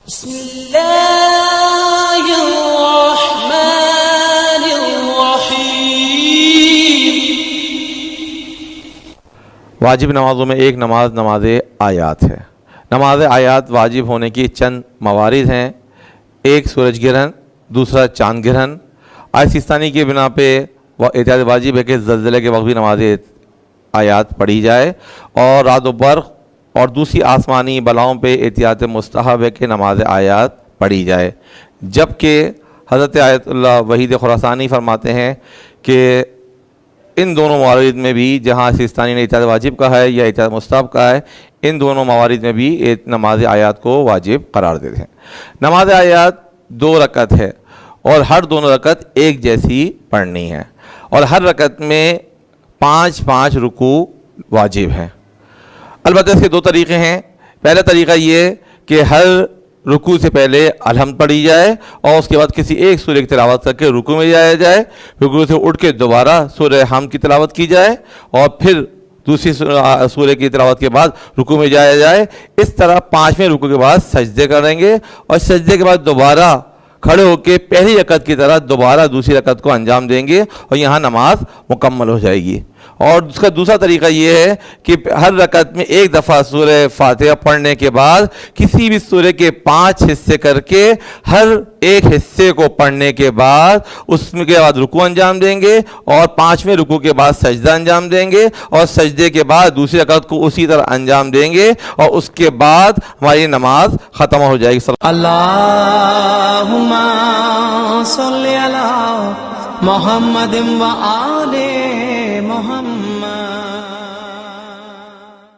بسم اللہ الرحمن الرحیم۔ واجب نمازوں میں ایک نماز آیات ہے۔ نماز آیات واجب ہونے کی چند موارد ہیں۔ ایک سورج گرہن، دوسرا چاند گرہن۔ آیت سیستانی کی بنا پہ احتیاط واجب ہے کہ زلزلے کے وقت بھی نماز آیات پڑھی جائے، اور رعد و برق اور دوسری آسمانی بلاؤں پہ احتیاط مستحب ہے کہ نماز آیات پڑھی جائے۔ جبکہ حضرت آیت اللہ وحید خراسانی فرماتے ہیں کہ ان دونوں موارد میں بھی، جہاں سیستانی نے احتیاط واجب کہا ہے یا احتیاط مستحب کہا ہے، ان دونوں موارد میں بھی نماز آیات کو واجب قرار دیتے ہیں۔ نماز آیات 2 رکعت ہے اور ہر دونوں رکعت ایک جیسی پڑھنی ہے، اور ہر رکعت میں 5 رکوع واجب ہیں۔ البتہ اس کے 2 طریقے ہیں۔ پہلا طریقہ یہ کہ ہر رکوع سے پہلے الحمد پڑھی جائے اور اس کے بعد کسی ایک سورہ کی تلاوت کر کے رکوع میں جایا جائے، رکوع سے اٹھ کے دوبارہ سورہ حمد کی تلاوت کی جائے اور پھر دوسری سورہ کی تلاوت کے بعد رکوع میں جایا جائے۔ اس طرح 5ویں رکوع کے بعد سجدے کریں گے، اور سجدے کے بعد دوبارہ کھڑے ہو کے پہلی رکعت کی طرح دوبارہ دوسری رکعت کو انجام دیں گے، اور یہاں نماز مکمل ہو جائے گی۔ اور اس کا دوسرا طریقہ یہ ہے کہ ہر رکعت میں ایک دفعہ سورہ فاتحہ پڑھنے کے بعد کسی بھی سورہ کے 5 حصے کر کے ہر ایک حصے کو پڑھنے کے بعد اس کے بعد رکوع انجام دیں گے، اور 5ویں رکوع کے بعد سجدہ انجام دیں گے، اور سجدے کے بعد دوسری رکعت کو اسی طرح انجام دیں گے، اور اس کے بعد ہماری نماز ختم ہو جائے گی۔ اللہم صلی علی محمد و آل محمد۔